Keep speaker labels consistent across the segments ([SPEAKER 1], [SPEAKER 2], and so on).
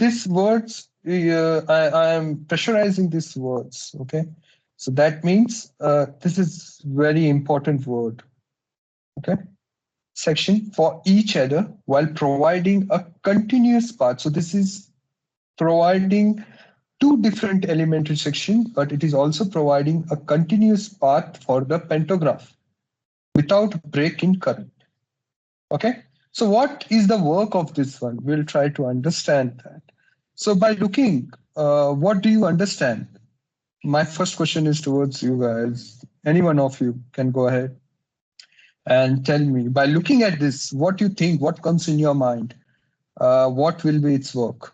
[SPEAKER 1] these words, I am pressurizing these words. Okay. So that means this is very important word. Okay. Section for each other while providing a continuous path. So this is providing two different elementary sections, but it is also providing a continuous path for the pantograph without break in current. Okay. So what is the work of this one? We'll try to understand that. So by looking, what do you understand? My first question is towards you guys. Any one of you can go ahead and tell me, by looking at this, what you think, what comes in your mind, what will be its work?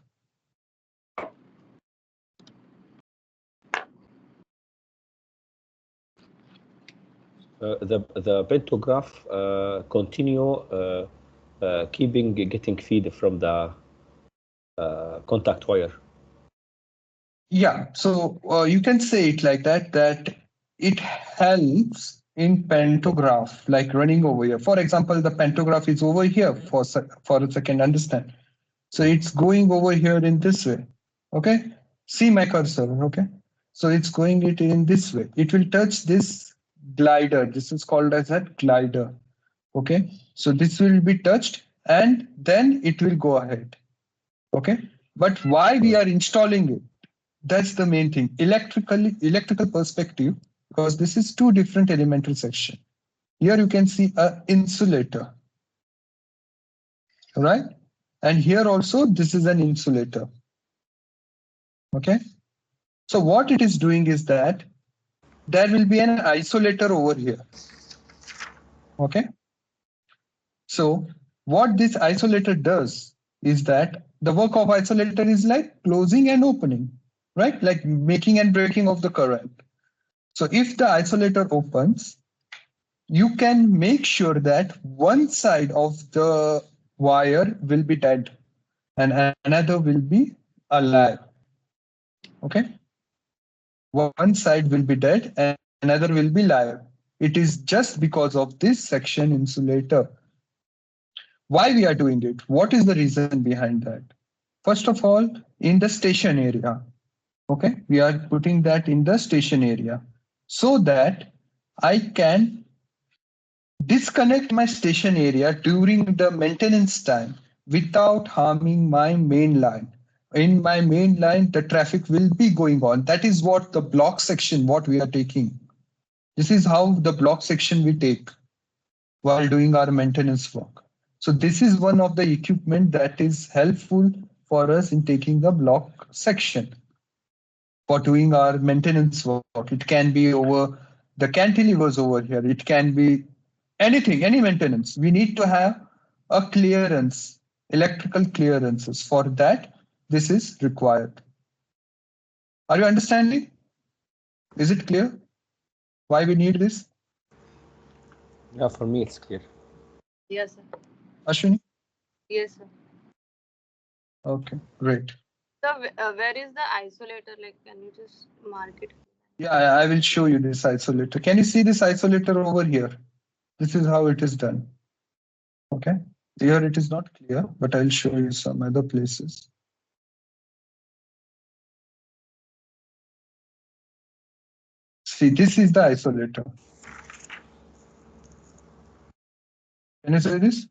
[SPEAKER 2] The pantograph continue getting feed from the contact wire.
[SPEAKER 1] Yeah, so you can say it like that, that it helps in pantograph, like running over here. For example, the pantograph is over here for a second, understand. So it's going over here in this way. Okay, see my cursor. Okay, so it's going it in this way. It will touch this glider. This is called as a glider. Okay, so this will be touched and then it will go ahead. Okay, but why we are installing it? That's the main thing. Electrical perspective, because this is two different elemental section. Here you can see a insulator, right? And here also this is an insulator. Okay. So what it is doing is that there will be an isolator over here. Okay. So what this isolator does is that the work of isolator is like closing and opening, right? Like making and breaking of the current. So if the isolator opens, you can make sure that one side of the wire will be dead and another will be alive. Okay. One side will be dead and another will be live. It is just because of this section insulator. Why we are doing it? What is the reason behind that? First of all, in the station area, okay, we are putting that in the station area so that I can disconnect my station area during the maintenance time without harming my main line. In my main line, the traffic will be going on. That is what the block section, what we are taking. This is how the block section we take while doing our maintenance work. So this is one of the equipment that is helpful for us in taking the block section for doing our maintenance work. It can be over the cantilevers over here. It can be anything, any maintenance. We need to have a clearance, electrical clearances. For that, this is required. Are you understanding? Is it clear why we need this?
[SPEAKER 2] Yeah, for me it's clear.
[SPEAKER 3] Yes, sir.
[SPEAKER 1] Ashwini?
[SPEAKER 3] Yes, sir.
[SPEAKER 1] Okay, great.
[SPEAKER 3] So where is the isolator? Like, can you just mark it?
[SPEAKER 1] Yeah, I will show you this isolator. Can you see this isolator over here? This is how it is done. Okay, here it is not clear, but I'll show you some other places. See, this is the isolator. Can you see this?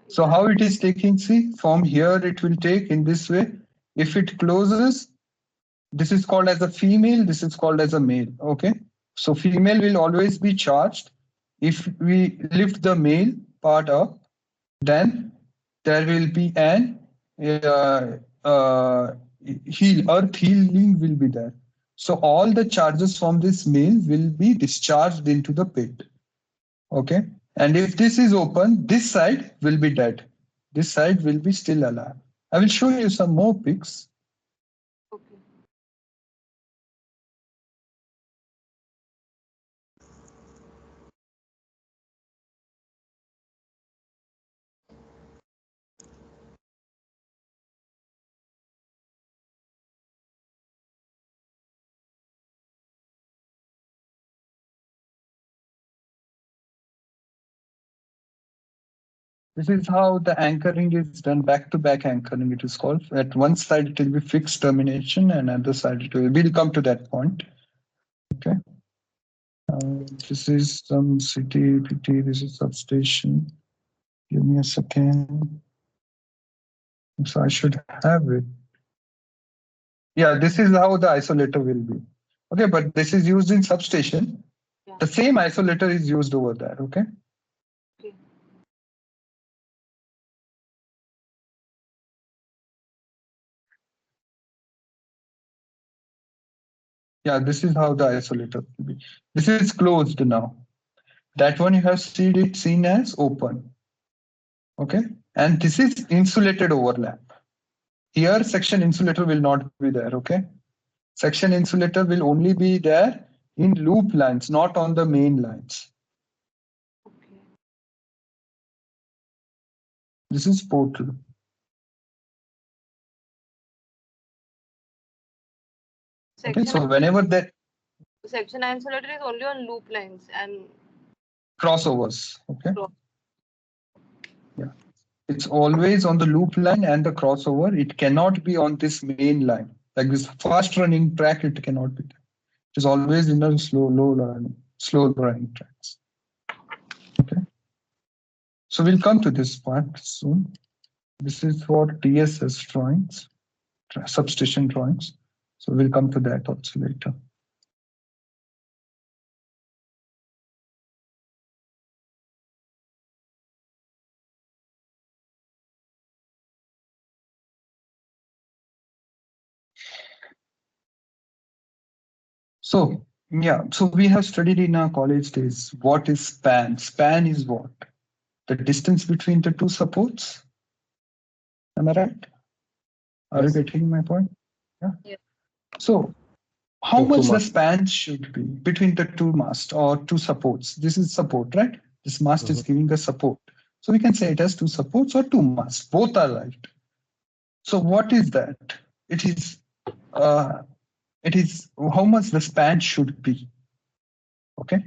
[SPEAKER 1] So how it is taking, see, from here it will take in this way. If it closes, this is called as a female, this is called as a male, okay? So female will always be charged. If we lift the male part up, then there will be an earth healing will be there. So all the charges from this male will be discharged into the pit. Okay. And if this is open, this side will be dead. This side will be still alive. I will show you some more pics. This is how the anchoring is done, back-to-back anchoring it is called. At one side it will be fixed termination and other side it will, we'll come to that point. Okay. This is some city, PT, this is substation. Give me a second. So I should have it. Yeah, this is how the isolator will be. Okay, but this is used in substation.
[SPEAKER 3] Yeah.
[SPEAKER 1] The same isolator is used over there, okay?
[SPEAKER 3] Okay.
[SPEAKER 1] Yeah, this is how the isolator will be. This is closed now. That one you have seen as open. Okay, and this is insulated overlap. Here, section insulator will not be there, okay? Section insulator will only be there in loop lines, not on the main lines.
[SPEAKER 3] Okay.
[SPEAKER 1] This is portal. Okay, so whenever that
[SPEAKER 3] section insulator is only on loop lines and
[SPEAKER 1] crossovers, okay? Yeah, it's always on the loop line and the crossover. It cannot be on this main line. Like this fast running track, it cannot be. It is always in a slow running tracks. Okay. So we'll come to this part soon. This is for TSS drawings, substation drawings. So we'll come to that also later. So yeah, so we have studied in our college days what is span. Span is what? The distance between the two supports. Am I right? Are you getting my point? Yeah.
[SPEAKER 3] Yes.
[SPEAKER 1] So how much the span should be between the two masts or two supports? This is support, right? This mast is giving the support. So we can say it has two supports or two masts. Both are right. So what is that? It is how much the span should be. Okay.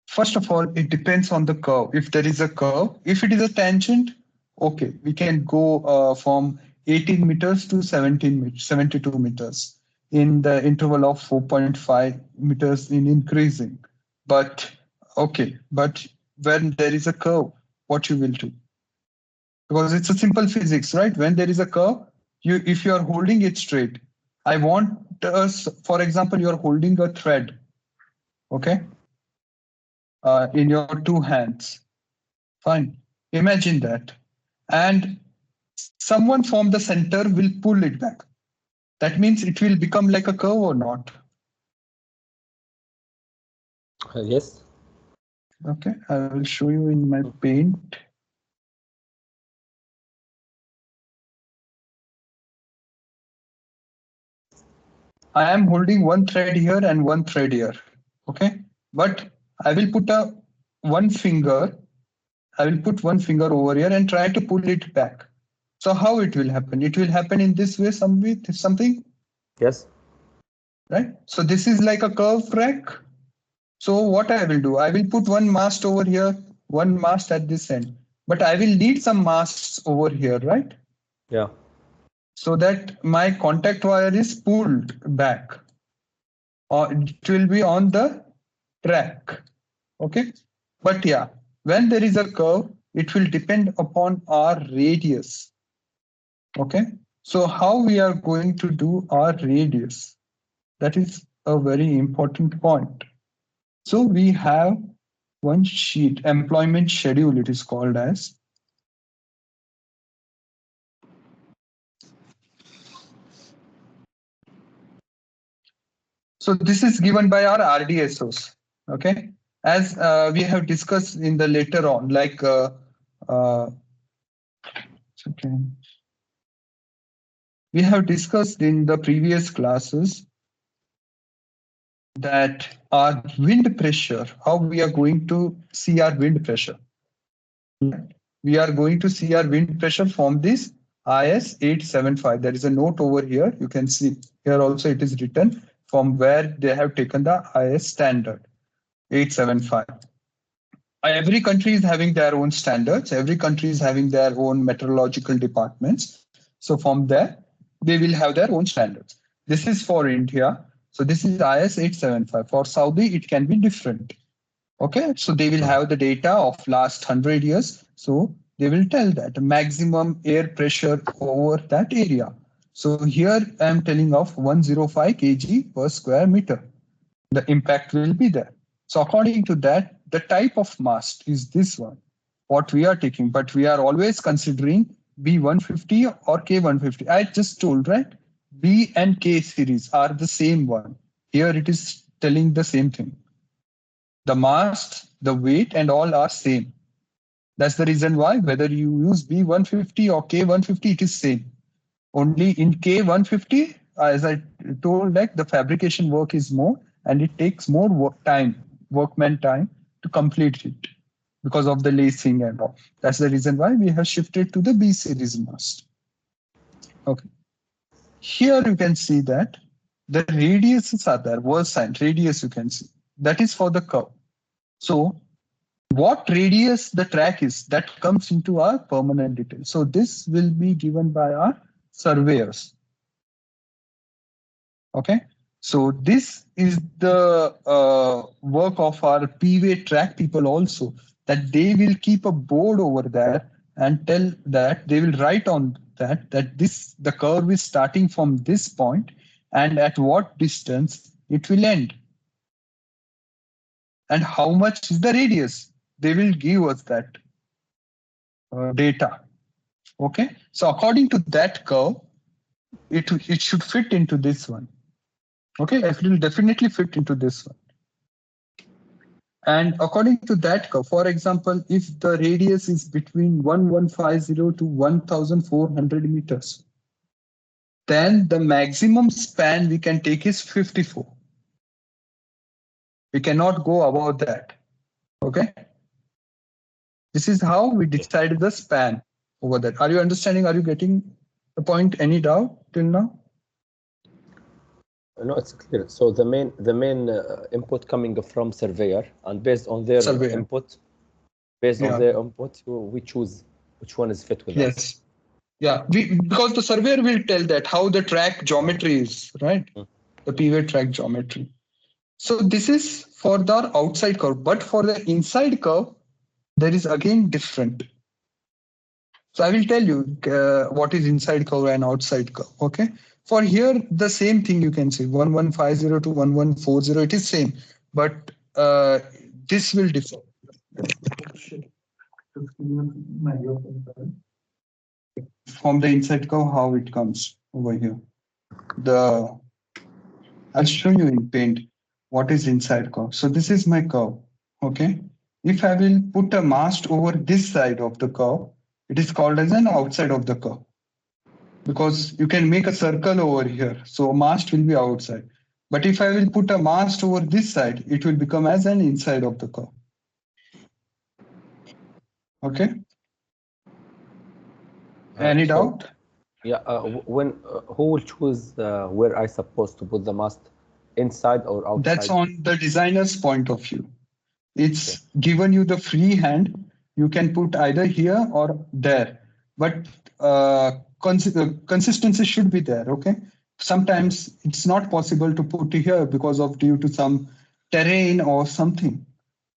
[SPEAKER 1] First of all, it depends on the curve. If there is a curve, if it is a tangent, okay, we can go from 18 meters to 72 meters in the interval of 4.5 meters in increasing. But okay, but when there is a curve, what you will do? Because it's a simple physics, right? When there is a curve, if you are holding it straight, I want us, for example, you are holding a thread, okay? In your two hands. Fine. Imagine that. And someone from the center will pull it back. That means it will become like a curve or not?
[SPEAKER 2] Yes.
[SPEAKER 1] Okay, I will show you in my paint. I am holding one thread here and one thread here. Okay, but I will put one finger. I will put one finger over here and try to pull it back. So how it will happen? It will happen in this way, something?
[SPEAKER 2] Yes.
[SPEAKER 1] Right. So this is like a curve track. So what I will do, I will put one mast over here, one mast at this end, but I will need some masts over here, right?
[SPEAKER 2] Yeah.
[SPEAKER 1] So that my contact wire is pulled back, or it will be on the track. Okay. But yeah, when there is a curve, it will depend upon our radius. Okay. So how we are going to do our radius? That is a very important point. So we have one sheet, employment schedule it is called as. So this is given by our RDSOs, okay? As we have discussed in the later on, like, we have discussed in the previous classes that our wind pressure, how we are going to see our wind pressure. We are going to see our wind pressure from this IS 875. There is a note over here. You can see here also it is written from where they have taken the IS standard 875. every country is having their own standards. Every country is having their own meteorological departments. So from there, they will have their own standards. This is for India. So this is IS 875. For Saudi, it can be different. Okay, so they will have the data of last 100 years. So they will tell that maximum air pressure over that area. So here I am telling of 105 kg per square meter. The impact will be there. So according to that, the type of mast is this one, what we are taking, but we are always considering B150 or K150. I just told, right? B and K series are the same one. Here it is telling the same thing. The mast, the weight and all are same. That's the reason why whether you use B150 or K150, it is same. Only in K150, as I told, like the fabrication work is more and it takes more workman time to complete it because of the lacing and all. That's the reason why we have shifted to the B series mast. Okay. Here you can see that the radiuses are there, versine radius you can see. That is for the curve. So what radius the track is, that comes into our permanent detail. So this will be given by our surveyors. Okay, so this is the work of our PV track people also, that they will keep a board over there and tell that they will write on that this the curve is starting from this point and at what distance it will end and how much is the radius. They will give us that data. Okay, so according to that curve, it should fit into this one. Okay, it will definitely fit into this one. And according to that curve, for example, if the radius is between 1150 to 1400 meters, then the maximum span we can take is 54. We cannot go above that. Okay. This is how we decided the span over that. Are you understanding? Are you getting the point? Any doubt till now?
[SPEAKER 2] No, it's clear. So the main input coming from surveyor, and based on their input, we choose which one is fit with us.
[SPEAKER 1] Yes. Yeah, because the surveyor will tell that how the track geometry is, right? The PV track geometry. So this is for the outside curve, but for the inside curve, there is again different. So I will tell you what is inside curve and outside curve. Okay. For here, the same thing you can see 1150 to 1140. It is same, but this will differ. From the inside curve, how it comes over here. I'll show you in paint what is inside curve. So this is my curve. Okay. If I will put a mast over this side of the curve, it is called as an outside of the curve. Because you can make a circle over here. So a mast will be outside. But if I will put a mast over this side, it will become as an inside of the curve. Okay. Any doubt?
[SPEAKER 2] Yeah. Who will choose where I supposed to put the mast, inside or outside?
[SPEAKER 1] That's on the designer's point of view. It's given you the free hand. You can put either here or there, but consistency should be there. Okay. Sometimes it's not possible to put here because of due to some terrain or something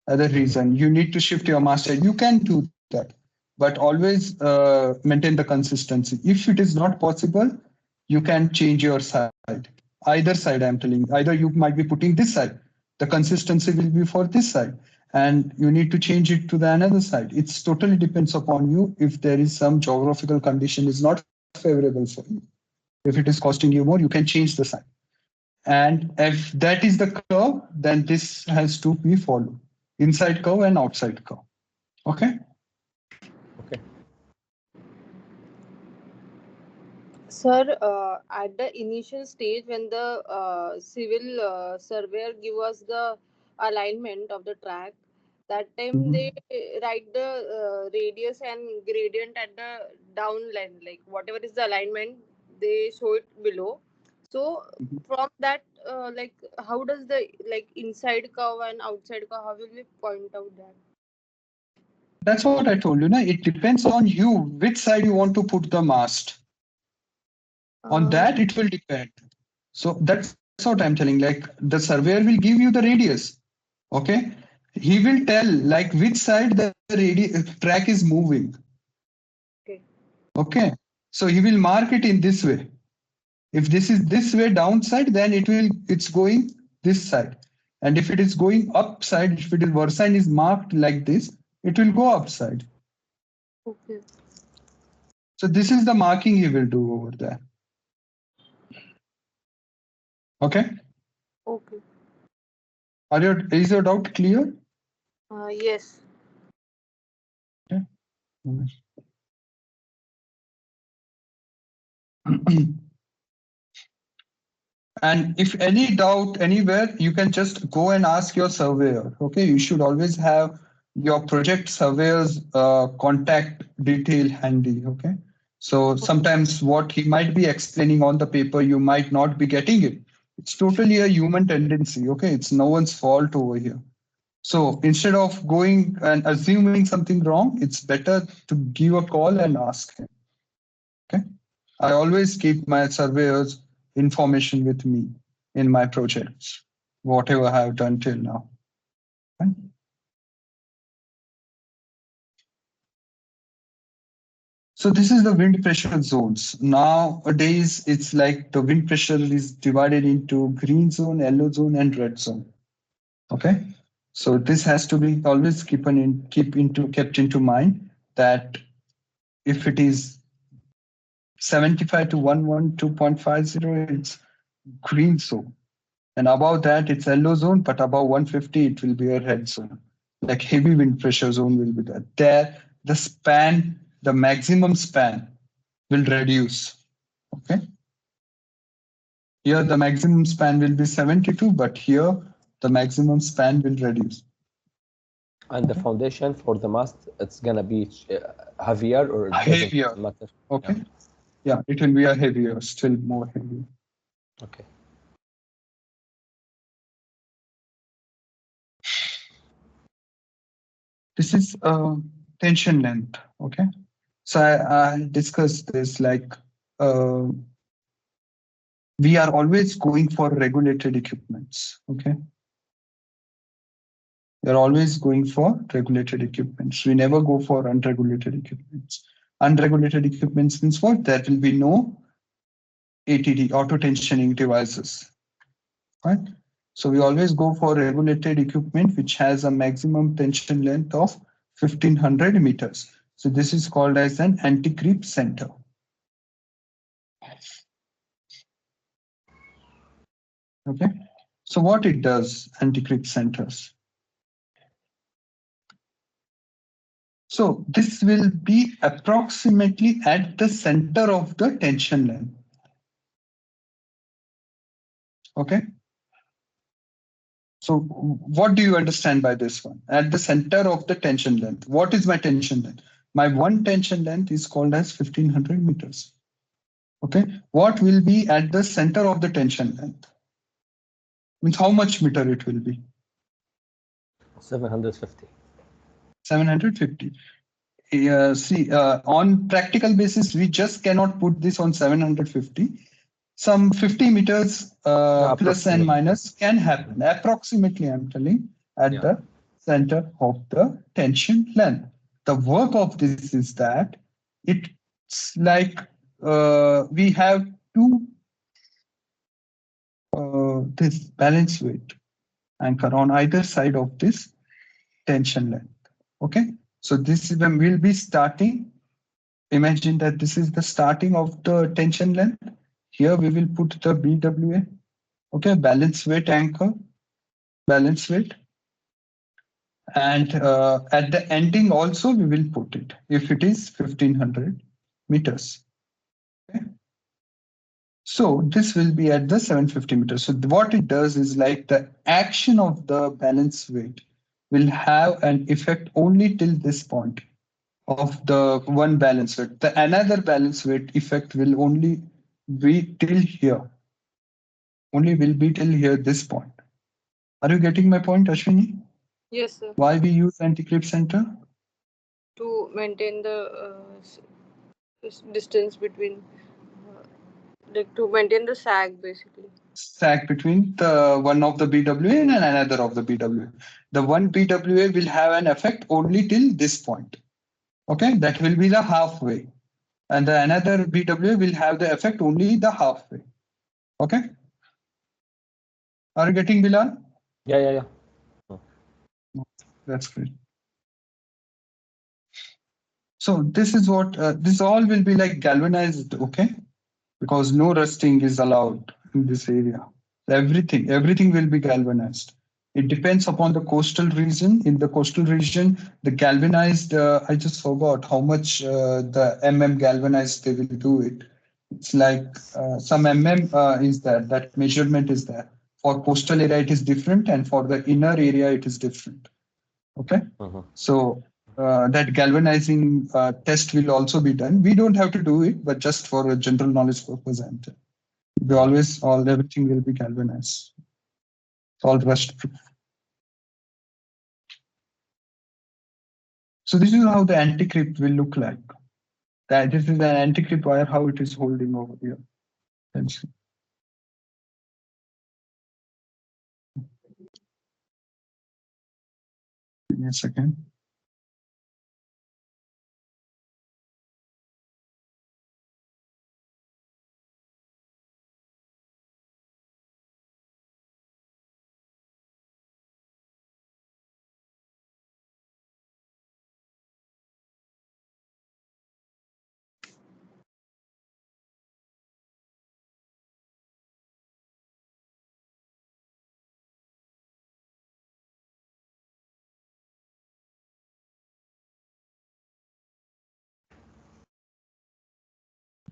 [SPEAKER 1] other reason. You need to shift your master. You can do that, but always maintain the consistency. If it is not possible, you can change your side. Either side, I'm telling you. Either you might be putting this side. The consistency will be for this side, and you need to change it to the another side. It's totally depends upon you. If there is some geographical condition is not favorable for you, if it is costing you more, you can change the side. And if that is the curve, then this has to be followed. Inside curve and outside curve. Okay.
[SPEAKER 2] Okay.
[SPEAKER 3] Sir, at the initial stage when the civil surveyor give us the alignment of the track, that time they write the radius and gradient at the down line, like whatever is the alignment, they show it below. So from that, like how does the like inside curve and outside curve, how will we point out that?
[SPEAKER 1] That's what I told you. Na? It depends on you, which side you want to put the mast. On that, it will depend. So that's what I'm telling. Like the surveyor will give you the radius. Okay. He will tell like which side the track is moving.
[SPEAKER 3] Okay.
[SPEAKER 1] Okay. So he will mark it in this way. If this is this way downside, then it's going this side. And if it is going upside, if it is versa and is marked like this, it will go upside.
[SPEAKER 3] Okay.
[SPEAKER 1] So this is the marking he will do over there. Okay.
[SPEAKER 3] Okay.
[SPEAKER 1] Is your doubt clear?
[SPEAKER 3] Yes.
[SPEAKER 1] Okay. And if any doubt anywhere, you can just go and ask your surveyor. Okay, you should always have your project surveyor's contact detail handy. Okay, so sometimes what he might be explaining on the paper, you might not be getting it. It's totally a human tendency. Okay, it's no one's fault over here. So instead of going and assuming something wrong, it's better to give a call and ask him. Okay. I always keep my surveyor's information with me in my projects, whatever I have done till now. Okay. So this is the wind pressure zones. Nowadays, it's like the wind pressure is divided into green zone, yellow zone, and red zone. Okay. So this has to be always kept into mind that if it is 75 to 112.50, it's green zone. And above that, it's yellow zone, but above 150, it will be a red zone. Like heavy wind pressure zone will be there. There, the span, the maximum span will reduce. Okay. Here, the maximum span will be 72, but here, the maximum span will reduce.
[SPEAKER 2] And the foundation for the mast, it's gonna be heavier, or it doesn't
[SPEAKER 1] Heavier.
[SPEAKER 2] matter?
[SPEAKER 1] Okay. Yeah, it will be a heavier, still more heavy.
[SPEAKER 2] Okay.
[SPEAKER 1] This is tension length. Okay. So I discussed this like we are always going for regulated equipments. Okay. We're always going for regulated equipments. We never go for unregulated equipments. Unregulated equipments means what? There will be no ATD, auto tensioning devices. Right? So we always go for regulated equipment which has a maximum tension length of 1500 meters. So this is called as an anti-creep center. Okay. So what it does, anti-creep centers? So this will be approximately at the center of the tension length. Okay. So what do you understand by this one? At the center of the tension length. What is my tension length? My one tension length is called as 1500 meters. Okay. What will be at the center of the tension length? Means how much meter it will be?
[SPEAKER 2] 750.
[SPEAKER 1] 750. See, on practical basis, we just cannot put this on 750. Some 50 meters plus and minus can happen. Approximately, I'm telling, at the center of the tension length. The work of this is that it's like we have two this balance weight anchor on either side of this tension length. Okay, so this is when we'll be starting. Imagine that this is the starting of the tension length. Here we will put the BWA. Okay, balance weight anchor, balance weight. And at the ending also we will put it if it is 1500 meters. Okay. So this will be at the 750 meters. So what it does is like the action of the balance weight will have an effect only till this point of the one balance weight. The another balance weight effect will only be till here. Only will be till here, this point. Are you getting my point, Ashwini?
[SPEAKER 3] Yes, sir.
[SPEAKER 1] Why we use anti-creep center?
[SPEAKER 3] to maintain the distance between, like to maintain the sag basically.
[SPEAKER 1] Sag between the one of the BWA and another of the BWA. The one BWA will have an effect only till this point. Okay, that will be the halfway. And the another BWA will have the effect only the halfway. Okay. Are you getting, Bilal?
[SPEAKER 2] Yeah.
[SPEAKER 1] That's great. So this is what this all will be like galvanized, okay? Because no rusting is allowed in this area. Everything will be galvanized. It depends upon the coastal region. In the coastal region, the galvanized, I just forgot how much the galvanized they will do it. It's like some is there, that measurement is there. For coastal area, it is different, and for the inner area, it is different. Okay. So that galvanizing test will also be done. We don't have to do it, but just for a general knowledge purpose, and everything will be galvanized. All rust proof. So this is how the anti-creep will look like. This is an anti-creep wire, how it is holding over here. Let's see. Give me a second.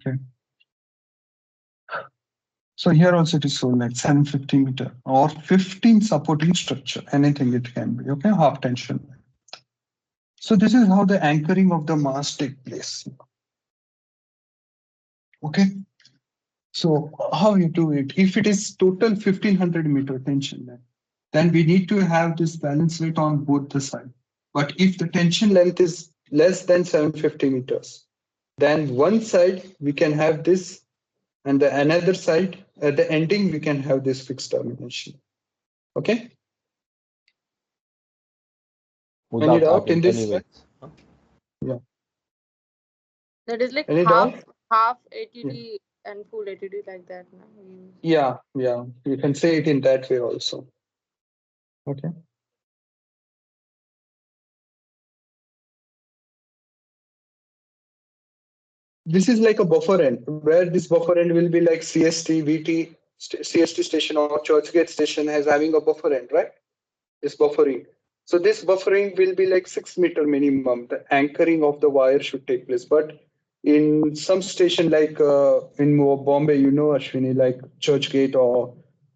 [SPEAKER 1] Okay. So here also it is shown like 750 meter or 15 supporting structure, anything it can be, okay, half tension. So this is how the anchoring of the mast take place. Okay. So how you do it? If it is total 1500 meter tension, then we need to have this balance rate on both the sides. But if the tension length is less than 750 meters, then one side we can have this, and the another side at the ending we can have this fixed termination. Okay. Any doubt in this? Yeah.
[SPEAKER 3] That is like
[SPEAKER 1] Any doubt?
[SPEAKER 3] half ATD and full ATD like that. No?
[SPEAKER 1] Yeah. You can say it in that way also. Okay. This is like a buffer end, where this buffer end will be like CST, VT, CST station or Churchgate station has having a buffer end, right? This buffering. So this buffering will be like 6 meter minimum. The anchoring of the wire should take place. But in some station like in Bombay, you know, Ashwini, like Churchgate or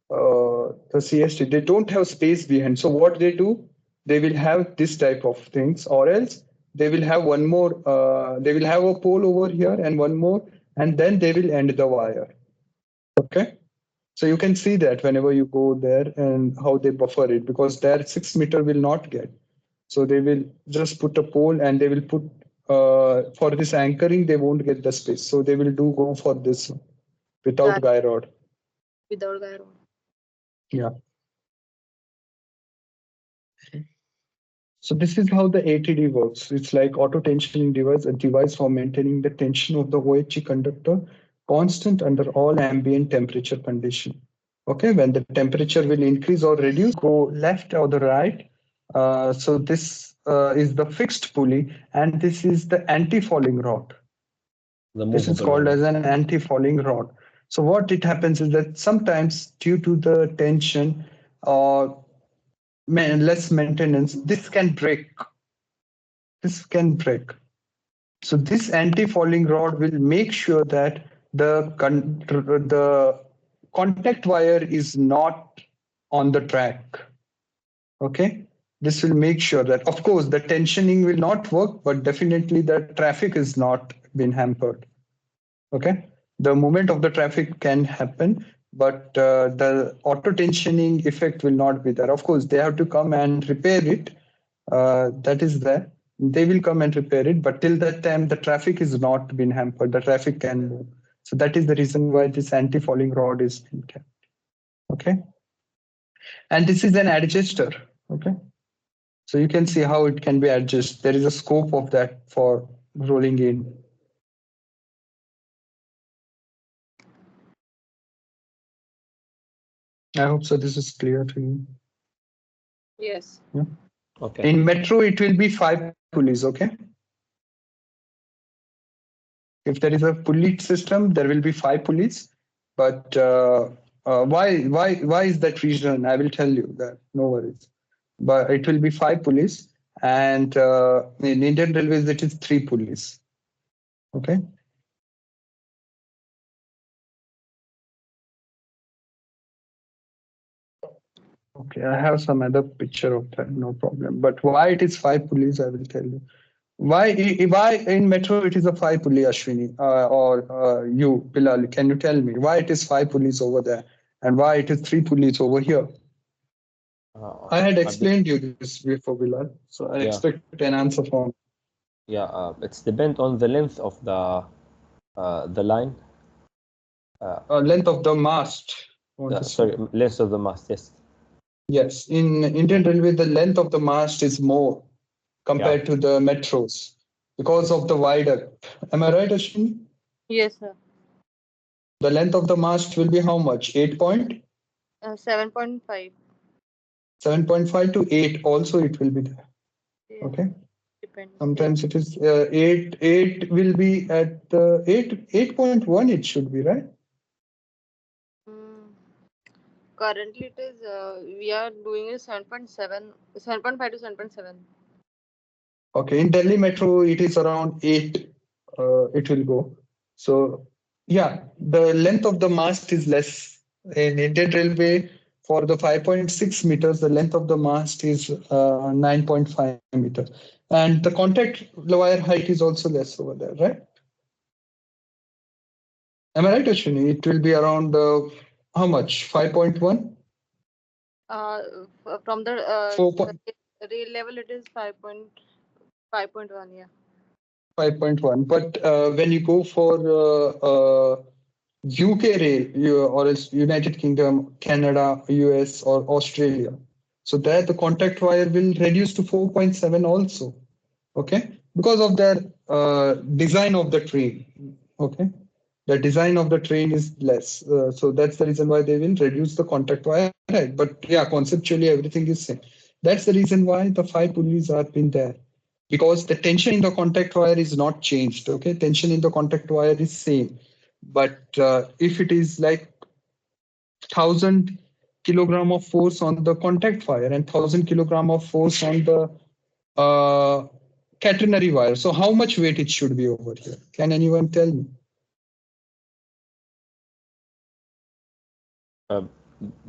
[SPEAKER 1] the CST, they don't have space behind. So what they do, they will have this type of things, or else they will have one more, they will have a pole over here and one more, and then they will end the wire. Okay. So you can see that whenever you go there and how they buffer it, because their 6 meter will not get. So they will just put a pole and they will put for this anchoring, they won't get the space. So they will go for this without guy rod.
[SPEAKER 3] Without guy rod.
[SPEAKER 1] Yeah. So this is how the ATD works. It's like auto tensioning device, a device for maintaining the tension of the OHE conductor constant under all ambient temperature condition. Okay, when the temperature will increase or reduce, go left or the right. So this is the fixed pulley, and this is the anti-falling rod. This is called as an anti-falling rod. So what it happens is that sometimes due to the tension or less maintenance, this can break. So this anti-falling rod will make sure that the contact wire is not on the track. Okay. This will make sure that, of course, the tensioning will not work, but definitely the traffic is not been hampered. Okay. The movement of the traffic can happen, but the auto tensioning effect will not be there. Of course, they have to come and repair it. That is there. They will come and repair it, but till that time, the traffic is not been hampered. The traffic can move. So that is the reason why this anti-falling rod is being kept. Okay. And this is an adjuster. Okay. So you can see how it can be adjusted. There is a scope of that for rolling in. I hope so. This is clear to you.
[SPEAKER 3] Yes.
[SPEAKER 1] Yeah.
[SPEAKER 2] Okay.
[SPEAKER 1] In metro, it will be 5 pulleys. Okay. If there is a pulley system, there will be 5 pulleys. But why is that reason? I will tell you that. No worries. But it will be 5 pulleys, and in Indian Railways it is 3 pulleys. Okay. Okay, I have some other picture of that, no problem. But why it is 5 pulleys, I will tell you. Why in metro it is a 5 pulley, Ashwini, or you, Bilal? Can you tell me why it is 5 pulleys over there and why it is 3 pulleys over here? I had explained you this before, Bilal, so I expect an answer from.
[SPEAKER 2] Yeah, it's depend on the length of the line.
[SPEAKER 1] Length of the mast.
[SPEAKER 2] Sorry, length of the mast. Yes.
[SPEAKER 1] Yes, in Indian Railway, the length of the mast is more compared to the metros because of the viaduct. Am I right, Ashwini?
[SPEAKER 3] Yes, sir.
[SPEAKER 1] The length of the mast will be how much? 8 point?
[SPEAKER 3] 7.5.
[SPEAKER 1] 7.5 to 8 also it will be there.
[SPEAKER 3] Yeah.
[SPEAKER 1] Okay.
[SPEAKER 3] Depends.
[SPEAKER 1] Sometimes it is 8 will be at 8.1 it should be, right?
[SPEAKER 3] Currently, it is we are doing is 7.7, 7.5 to 7.7.
[SPEAKER 1] Okay, in Delhi Metro it is around 8. It will go. So yeah, the length of the mast is less. In Indian Railway, for the 5.6 meters, the length of the mast is 9.5 meters, and the contact wire height is also less over there, right? Am I right, Ashwini? It will be around how much? 5.1?
[SPEAKER 3] From the
[SPEAKER 1] 4.
[SPEAKER 3] rail level, it is 5.1. Yeah.
[SPEAKER 1] 5.1. But when you go for UK rail, or else United Kingdom, Canada, US, or Australia, so there the contact wire will reduce to 4.7 also. Okay, because of their design of the train. Okay, the design of the train is less, so that's the reason why they will reduce the contact wire. Right, but yeah, conceptually everything is same. That's the reason why the 5 pulleys are been there, because the tension in the contact wire is not changed. Okay, tension in the contact wire is same, but if it is like 1,000 kilogram of force on the contact wire and 1,000 kilogram of force on the catenary wire, so how much weight it should be over here? Can anyone tell me?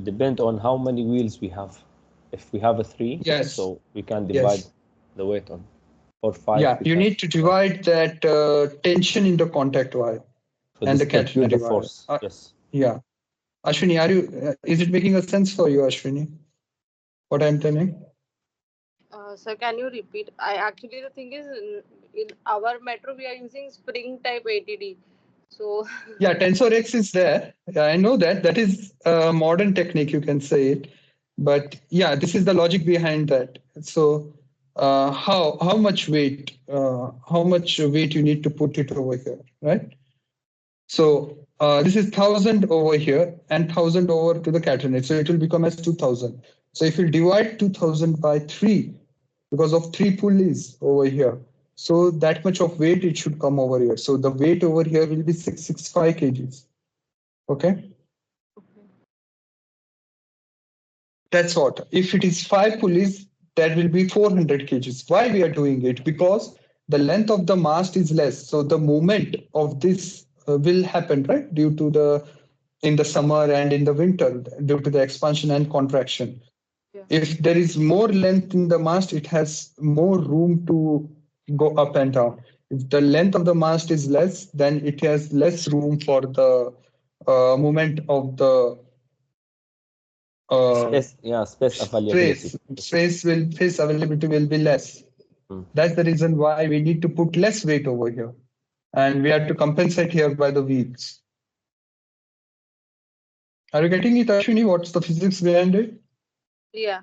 [SPEAKER 2] Depend on how many wheels we have. If we have a 3,
[SPEAKER 1] Yes.
[SPEAKER 2] So we can divide the weight on. Or 5.
[SPEAKER 1] Yeah, you need to divide that tension in the contact wire and the catenary wire.
[SPEAKER 2] Force. Yes.
[SPEAKER 1] Yeah. Ashwini, are you? Is it making a sense for you, Ashwini? What I'm telling?
[SPEAKER 3] Sir, can you repeat? I actually the thing is in our metro we are using spring type ATD. So
[SPEAKER 1] Yeah, Tensor X is there. Yeah, I know that. That is a modern technique, you can say it. But yeah, this is the logic behind that. So how much weight you need to put it over here, right? So this is 1,000 over here and 1,000 over to the catenary. So it will become as 2,000. So if you divide 2,000 by 3, because of 3 pulleys over here, so that much of weight it should come over here. So the weight over here will be 665 kgs. Okay. That's what. If it is 5 pulleys, that will be 400 kgs. Why we are doing it? Because the length of the mast is less. So the movement of this will happen, right? Due to in the summer and in the winter, due to the expansion and contraction.
[SPEAKER 3] yeah.
[SPEAKER 1] If there is more length in the mast, it has more room to go up and down. If the length of the mast is less, then it has less room for the movement of the
[SPEAKER 2] Space availability.
[SPEAKER 1] space availability will be less. That's the reason why we need to put less weight over here. And we have to compensate here by the wheels. Are you getting it, Ashwini? What's the physics behind it?
[SPEAKER 3] Yeah.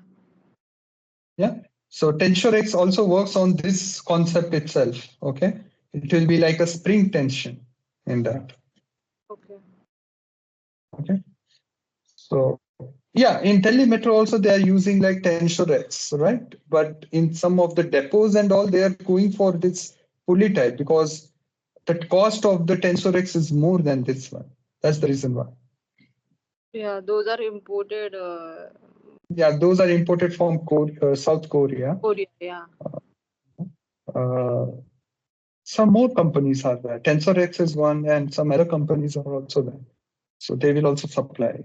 [SPEAKER 1] Yeah. So tensor X also works on this concept itself. Okay. It will be like a spring tension in that.
[SPEAKER 3] Okay.
[SPEAKER 1] Okay. So yeah, in telemetro also they are using like tensor X, right? But in some of the depots and all, they are going for this pulley type because the cost of the tensor X is more than this one. That's the reason why.
[SPEAKER 3] Yeah, those are imported.
[SPEAKER 1] Yeah, those are imported from South Korea.
[SPEAKER 3] Korea. Yeah.
[SPEAKER 1] Uh, some more companies are there. TensorX is one, and some other companies are also there. So they will also supply.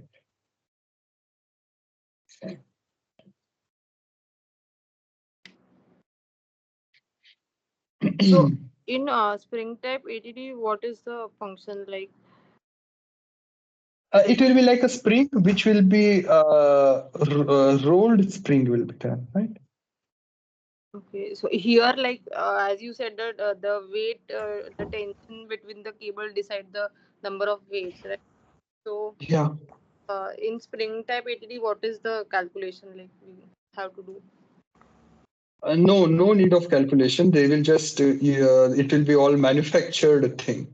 [SPEAKER 3] So in spring type ATD, what is the function like?
[SPEAKER 1] It will be like a spring, which will be rolled spring will be done, right?
[SPEAKER 3] Okay, so here, like as you said, that the weight, the tension between the cable decide the number of weights, right? So
[SPEAKER 1] Yeah.
[SPEAKER 3] in spring type ATD, what is the calculation like we have to do?
[SPEAKER 1] No need of calculation. They will just, it will be all manufactured thing.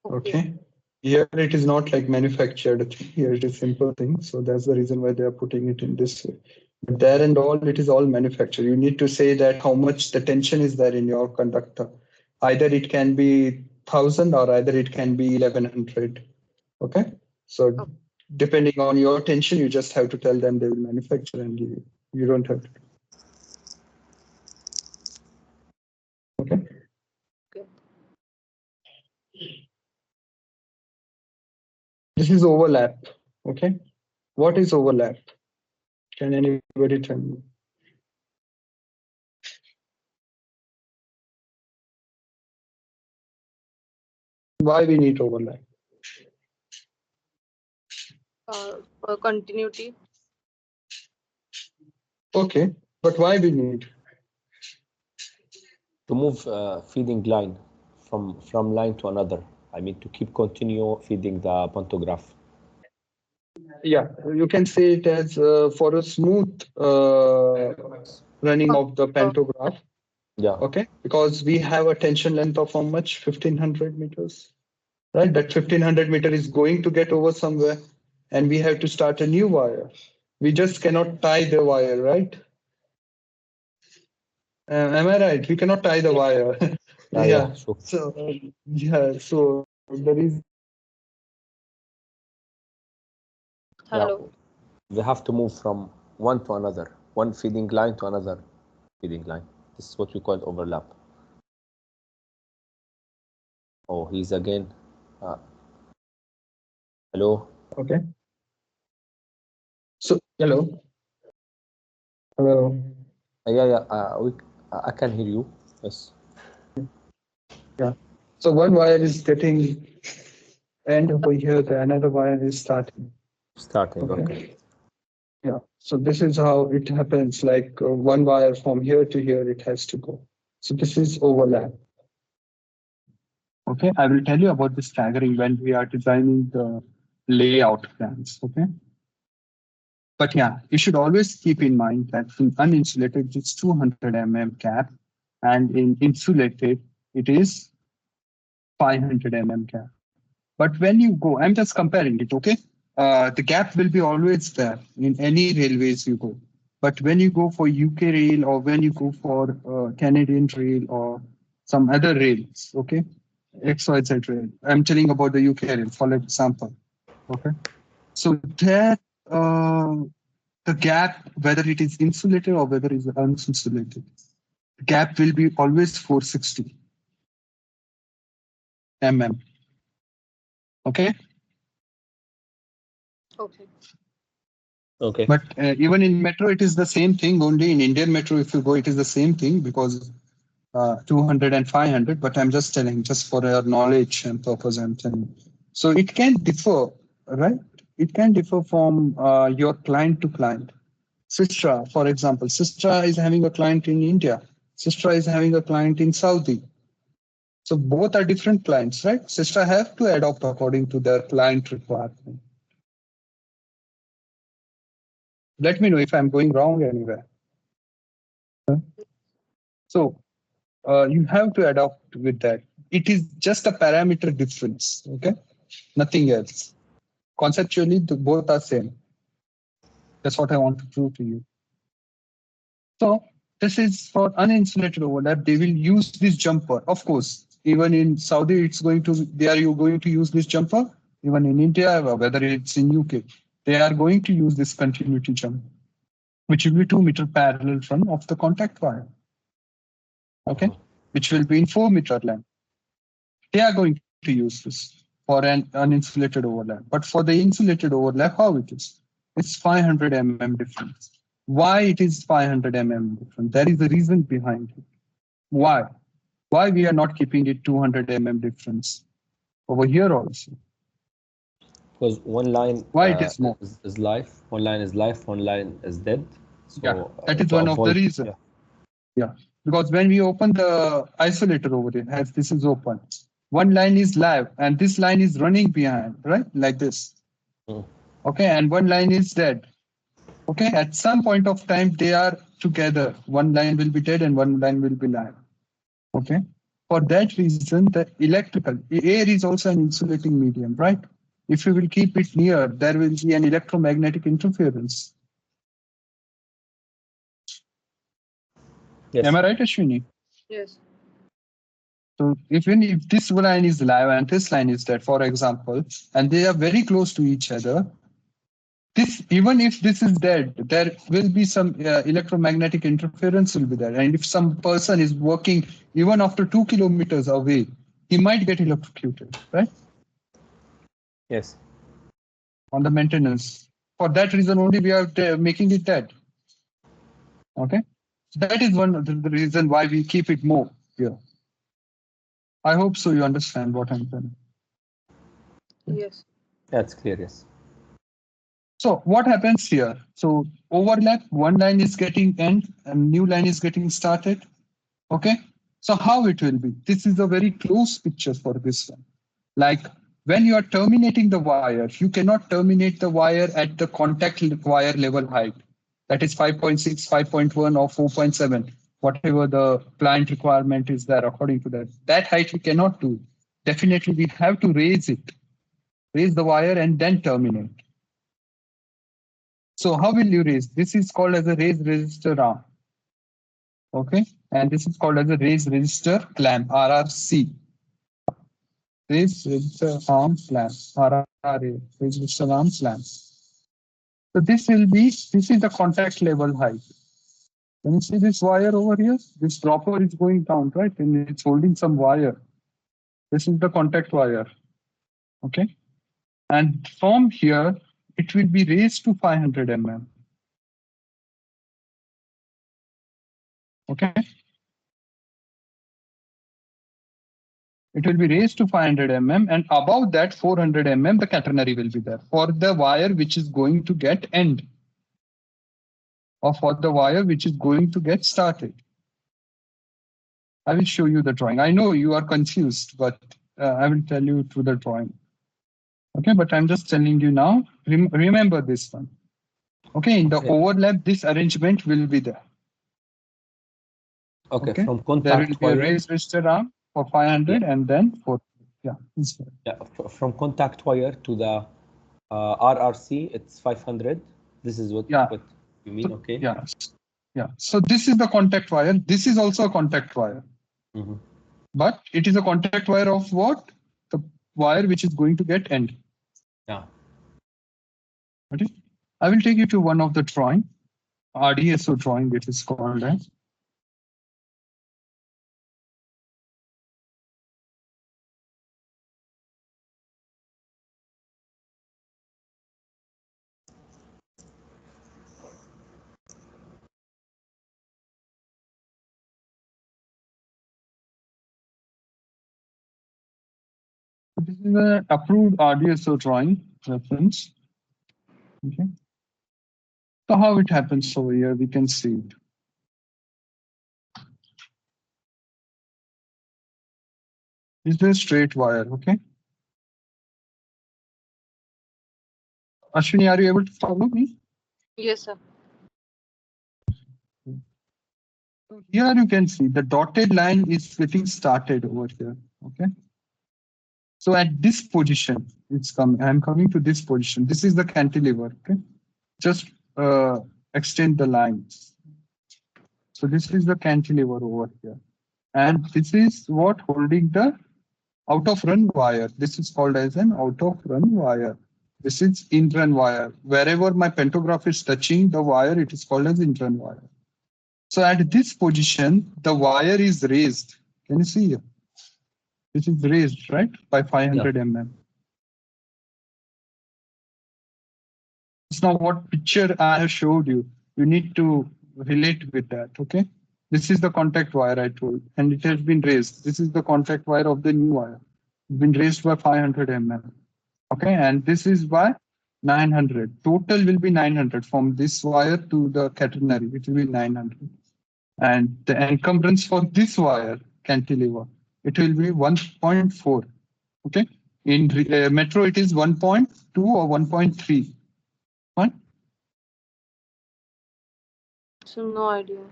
[SPEAKER 1] Okay. Here it is not like manufactured thing. Here it is simple thing. So that's the reason why they are putting it in this way. But there and all, it is all manufactured. You need to say that how much the tension is there in your conductor. Either it can be 1,000 or either it can be 1,100. Okay. So depending on your tension, you just have to tell them they will manufacture and give you. You don't have to. Okay.
[SPEAKER 3] Okay.
[SPEAKER 1] This is overlap. Okay. What is overlap? Can anybody tell me? Why we need overlap?
[SPEAKER 3] For continuity.
[SPEAKER 1] Okay, but why we need?
[SPEAKER 2] To move feeding line from line to another. I mean, to keep continue feeding the pantograph.
[SPEAKER 1] Yeah, you can say it as for a smooth running of the pantograph.
[SPEAKER 2] Yeah.
[SPEAKER 1] Okay, because we have a tension length of how much? 1,500 meters, right? That 1,500 meter is going to get over somewhere, and we have to start a new wire. We just cannot tie the wire, right? Am I right? We cannot tie the wire.
[SPEAKER 2] Yeah, sure.
[SPEAKER 1] So so there is.
[SPEAKER 2] Yeah,
[SPEAKER 3] Hello.
[SPEAKER 2] they have to move from one to another, one feeding line to another feeding line. This is what we call overlap. Oh, he's again. Hello.
[SPEAKER 1] Okay. So hello. Hello.
[SPEAKER 2] Yeah. I can hear you. Yes.
[SPEAKER 1] Yeah. So one wire is getting end over here, the another wire is starting.
[SPEAKER 2] Starting. Okay.
[SPEAKER 1] Yeah. So this is how it happens. Like one wire from here to here, it has to go. So this is overlap. Okay. I will tell you about the staggering when we are designing the layout plans. Okay. But yeah, you should always keep in mind that in uninsulated, it's 200 gap, and in insulated, it is 500 gap. But when you go, I'm just comparing it, okay? The gap will be always there in any railways you go. But when you go for UK rail or when you go for Canadian rail or some other rails, okay? XYZ rail. I'm telling about the UK rail, for example. Okay. So there, the gap, whether it is insulated or whether it is uninsulated, the gap will be always 460 mm. Okay.
[SPEAKER 3] Okay.
[SPEAKER 2] Okay.
[SPEAKER 1] But even in metro, it is the same thing. Only in Indian metro, if you go, it is the same thing because 200 and 500. But I'm just telling, just for your knowledge and purpose, I'm telling. So it can differ, right? It can differ from your client to client. Sistra, for example, Sistra is having a client in India. Sistra is having a client in Saudi. So both are different clients, right? Sistra have to adopt according to their client requirement. Let me know if I'm going wrong anywhere. So you have to adopt with that. It is just a parameter difference, okay? Nothing else. Conceptually, both are same. That's what I want to prove to you. So this is for uninsulated overlap. They will use this jumper. Of course, even in Saudi, they are going to use this jumper. Even in India, whether it's in UK, they are going to use this continuity jump, which will be 2 meter parallel from of the contact wire. Okay, which will be in 4 meter length. They are going to use this for an uninsulated overlap. But for the insulated overlap, how it is? It's 500 mm difference. Why it is 500 mm difference? There is a reason behind it. Why? Why we are not keeping it 200 mm difference over here also?
[SPEAKER 2] Because one line
[SPEAKER 1] Why it is more?
[SPEAKER 2] is life, one line is life, one line is dead. So
[SPEAKER 1] Yeah, that is one of the reasons. Yeah, because when we open the isolator over here, as this is open, one line is live and this line is running behind, right? Like this. Okay, and one line is dead. Okay, at some point of time, they are together. One line will be dead and one line will be live. Okay, for that reason, the electrical air is also an insulating medium, right? If you will keep it near, there will be an electromagnetic interference.
[SPEAKER 2] Yes.
[SPEAKER 1] Am I right, Ashwini?
[SPEAKER 3] Yes.
[SPEAKER 1] So even if this line is live and this line is dead, for example, and they are very close to each other, even if this is dead, there will be some electromagnetic interference will be there. And if some person is working even after 2 kilometers away, he might get electrocuted, right?
[SPEAKER 2] Yes.
[SPEAKER 1] On the maintenance. For that reason only we are making it dead. Okay. That is one of the reason why we keep it more here. I hope so you understand what I'm saying.
[SPEAKER 3] Yes.
[SPEAKER 2] That's clear, yes.
[SPEAKER 1] So what happens here? So overlap, one line is getting end and new line is getting started. Okay. So how it will be? This is a very close picture for this one. Like when you are terminating the wire, you cannot terminate the wire at the contact wire level height. That is 5.6, 5.1 or 4.7, whatever the client requirement is there according to that. That height we cannot do. Definitely we have to raise it, raise the wire and then terminate. So how will you raise? This is called as a raise resistor arm. Okay, and this is called as a raise resistor clamp, RRC. Raise resistor arm clamp, RRA, raise resistor arm clamp. So this is the contact level height. Can you see this wire over here? This dropper is going down, right? And it's holding some wire. This is the contact wire. Okay, and from here, it will be raised to 500 mm. Okay. It will be raised to 500 mm and above that 400 mm, the catenary will be there for the wire which is going to get end or for the wire which is going to get started. I will show you the drawing. I know you are confused, but I will tell you through the drawing. Okay, but I'm just telling you now, remember this one. Okay, in the overlap, this arrangement will be there.
[SPEAKER 2] Okay, from
[SPEAKER 1] There
[SPEAKER 2] contact
[SPEAKER 1] will be a raised resistor arm for 500 and then 400. Yeah.
[SPEAKER 2] From contact wire to the RRC, it's 500. This is what you mean, okay?
[SPEAKER 1] Yeah. So this is the contact wire. This is also a contact wire. But it is a contact wire of what? The wire which is going to get end.
[SPEAKER 2] Yeah.
[SPEAKER 1] Okay. I will take you to one of the drawing, RDSO drawing, it is called as. This is an approved RDSO drawing reference. Okay. So how it happens over here, we can see it. This is a straight wire, okay? Ashwini, are you able to follow me?
[SPEAKER 3] Yes, sir.
[SPEAKER 1] So here you can see the dotted line is getting started over here, okay? So at this position, it's coming. I'm coming to this position. This is the cantilever, okay? Just extend the lines. So this is the cantilever over here. And this is what holding the out of run wire. This is called as an out of run wire. This is in run wire. Wherever my pantograph is touching the wire, it is called as in run wire. So at this position, the wire is raised. Can you see here? This is raised, right? By 500 mm. Now what picture I have showed you, you need to relate with that, okay? This is the contact wire I told, and it has been raised. This is the contact wire of the new wire. It's been raised by 500 mm, okay? And this is by 900. Total will be 900 from this wire to the catenary, it will be 900. And the encumbrance for this wire cantilever, it will be 1.4, okay? In metro, it is 1.2 or 1.3. Fine?
[SPEAKER 3] So no idea.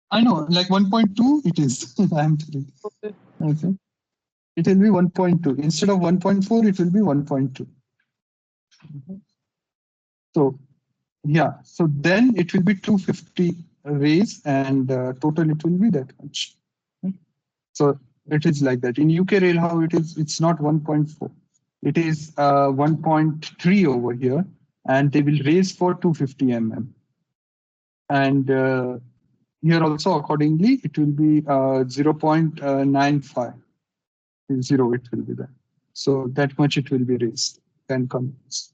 [SPEAKER 1] I know, like 1.2 it is. I'm telling.
[SPEAKER 3] Okay.
[SPEAKER 1] Okay. It will be 1.2. Instead of 1.4, it will be 1.2. So yeah, so then it will be 250 raise and total it will be that much. So it is like that. In UK rail, how it is, it's not 1.4. It is 1.3 over here, and they will raise for 250 mm. And here also accordingly, it will be 0.95. 0 it will be there. So that much it will be raised, 10 companies.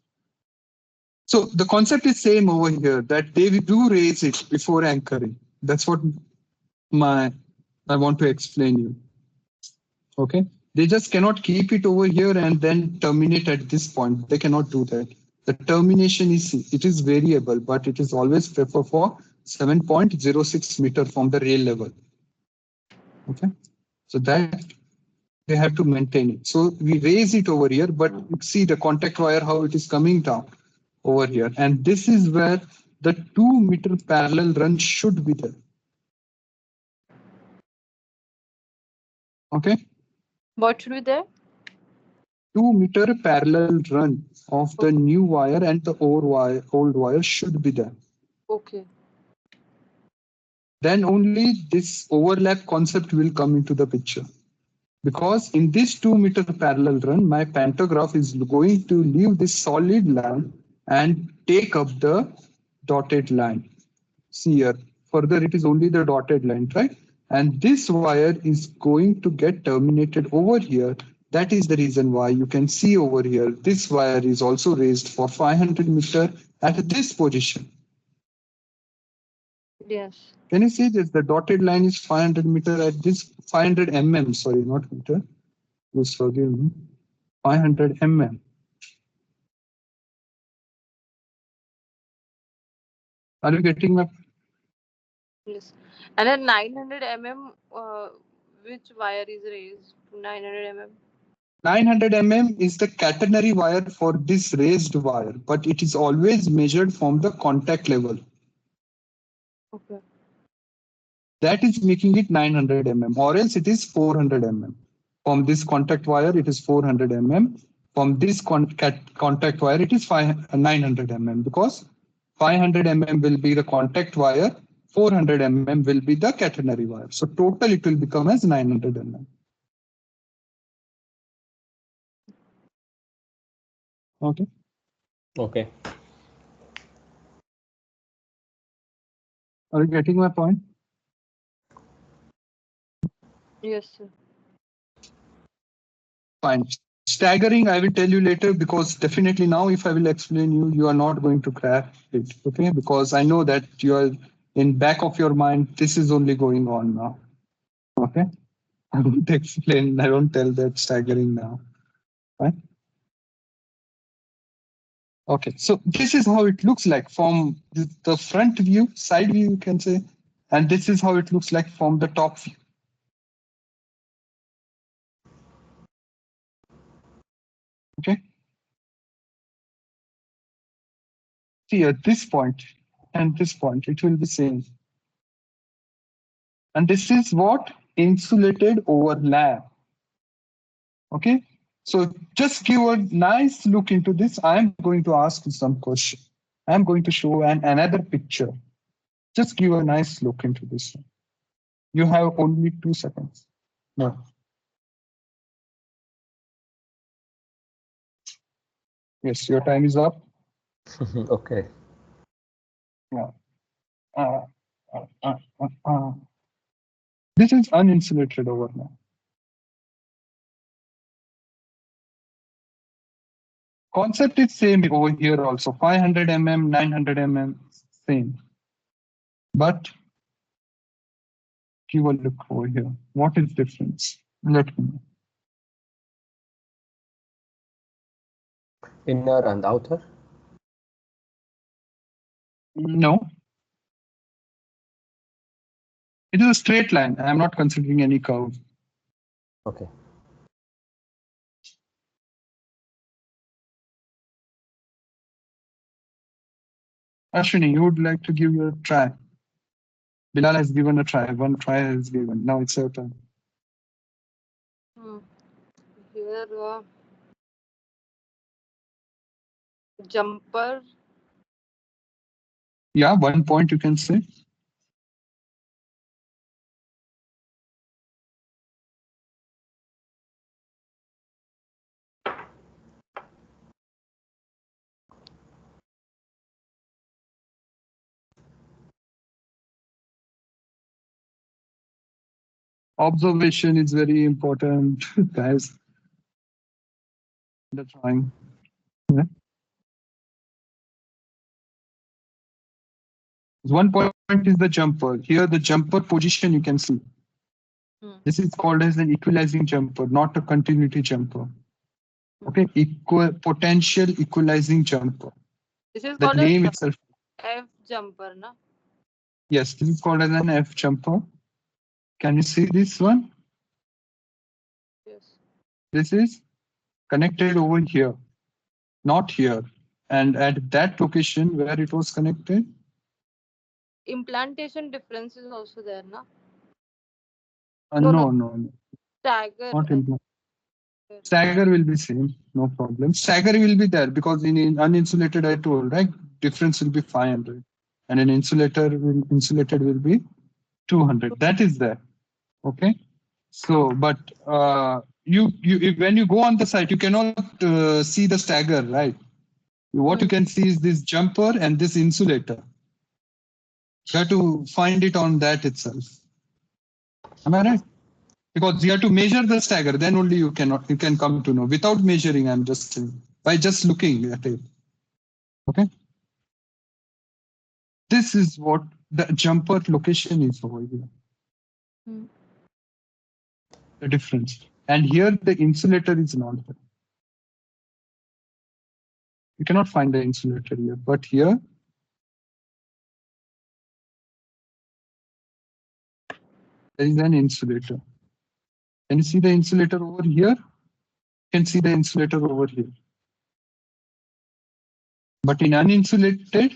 [SPEAKER 1] So the concept is same over here, that they do raise it before anchoring. That's what I want to explain you. Okay, they just cannot keep it over here and then terminate at this point. They cannot do that. The termination is variable, but it is always preferred for 7.06 meter from the rail level. Okay, so that they have to maintain it. So we raise it over here, but see the contact wire, how it is coming down over here. And this is where the 2 meter parallel run should be there. Okay.
[SPEAKER 3] What should be there?
[SPEAKER 1] 2 meter parallel run of the new wire and the old wire should be there.
[SPEAKER 3] Okay.
[SPEAKER 1] Then only this overlap concept will come into the picture. Because in this 2 meter parallel run, my pantograph is going to leave this solid line and take up the dotted line. See here, further it is only the dotted line, right? And this wire is going to get terminated over here. That is the reason why you can see over here, this wire is also raised for 500 meter at this position.
[SPEAKER 3] Yes.
[SPEAKER 1] Can you see this? The dotted line is 500 meter at this 500 mm, sorry, not meter. Please forgive me. 500 mm. Are you getting my?
[SPEAKER 3] Yes. And then 900 mm, which wire is raised to 900 mm?
[SPEAKER 1] 900 mm is the catenary wire for this raised wire, but it is always measured from the contact level.
[SPEAKER 3] Okay.
[SPEAKER 1] That is making it 900 mm, or else it is 400 mm. From this contact wire, it is 400 mm. From this contact wire, it is 900 mm, because 500 mm will be the contact wire, 400 mm will be the catenary wire. So total it will become as 900 mm. Okay.
[SPEAKER 2] Okay.
[SPEAKER 1] Are you getting my point?
[SPEAKER 3] Yes, sir.
[SPEAKER 1] Fine. Staggering, I will tell you later, because definitely now if I will explain you, you are not going to grasp it, okay? Because I know that you are in back of your mind, this is only going on now, okay? I don't explain, I don't tell that staggering now, right? Okay, so this is how it looks like from the front view, side view, you can say, and this is how it looks like from the top view. Okay. See, at this point and this point, it will be same. And this is what? Insulated overlap. Okay. So just give a nice look into this. I'm going to ask you some question. I'm going to show another picture. Just give a nice look into this one. You have only 2 seconds. No. Yes, your time is up.
[SPEAKER 2] Okay.
[SPEAKER 1] Yeah. This is uninsulated overlap. Concept is same over here also. 500 mm, 900 mm, same. But give a look over here. What is difference? Let me know.
[SPEAKER 2] Inner and outer?
[SPEAKER 1] No. It is a straight line. I am not considering any curve.
[SPEAKER 2] Okay.
[SPEAKER 1] Ashwini, you would like to give your try. Bilal has given a try. One try is given. Now it's your turn.
[SPEAKER 3] Here, jumper.
[SPEAKER 1] Yeah, 1 point you can say. Observation is very important, guys. The drawing. Yeah. 1 point is the jumper. Here, the jumper position you can see. This is called as an equalizing jumper, not a continuity jumper. Okay, potential equalizing jumper.
[SPEAKER 3] This is
[SPEAKER 1] The
[SPEAKER 3] called
[SPEAKER 1] name
[SPEAKER 3] a
[SPEAKER 1] itself.
[SPEAKER 3] F jumper, na?
[SPEAKER 1] Yes, this is called as an F jumper. Can you see this one?
[SPEAKER 3] Yes.
[SPEAKER 1] This is connected over here, not here. And at that location where it was connected.
[SPEAKER 3] Implantation difference is also there, na?
[SPEAKER 1] No.
[SPEAKER 3] Stagger.
[SPEAKER 1] Not implant. Stagger will be same, no problem. Stagger will be there because in uninsulated I told, right? Difference will be 500. And an insulated will be 200. That is there. Okay. So, but when you go on the site, you cannot see the stagger, right? What you can see is this jumper and this insulator. You have to find it on that itself. Am I right? Because you have to measure the stagger, then only you can come to know. Without measuring, I'm just saying, by just looking at it. Okay. This is what the jumper location is over here. The difference. And here the insulator is not there. You cannot find the insulator here, but here there is an insulator. Can you see the insulator over here? You can see the insulator over here. But in uninsulated,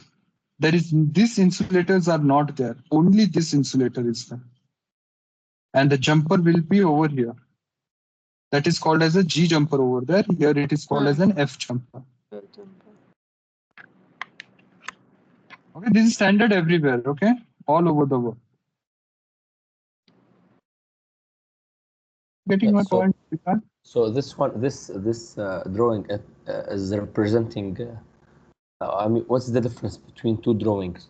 [SPEAKER 1] these insulators are not there. Only this insulator is there. And the jumper will be over here. That is called as a G jumper over there. Here it is called as an F jumper. Okay, this is standard everywhere, okay? All over the world. Getting my point?
[SPEAKER 2] So this one, this drawing is representing. I mean, what's the difference between two drawings?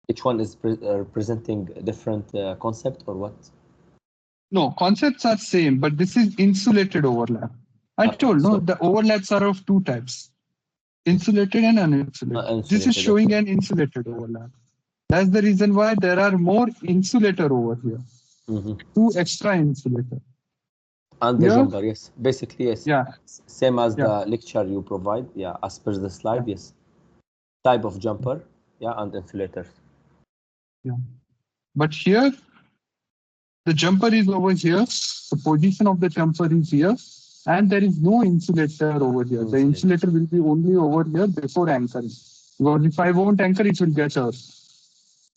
[SPEAKER 2] Each one is representing a different concept or what?
[SPEAKER 1] No, concepts are same, but this is insulated overlap. I told no, the overlaps are of 2 types: insulated and uninsulated. This is showing an insulated overlap. That's the reason why there are more insulator over here. 2 extra insulator.
[SPEAKER 2] And the jumper, yes. Basically, yes.
[SPEAKER 1] Yeah.
[SPEAKER 2] Same as the lecture you provide. Yeah, as per the slide, yes. Type of jumper, yeah, and insulators.
[SPEAKER 1] Yeah. But here, the jumper is over here. The position of the jumper is here. and there is no insulator over here. The insulator will be only over here before anchoring. Because if I won't anchor, it will get earth.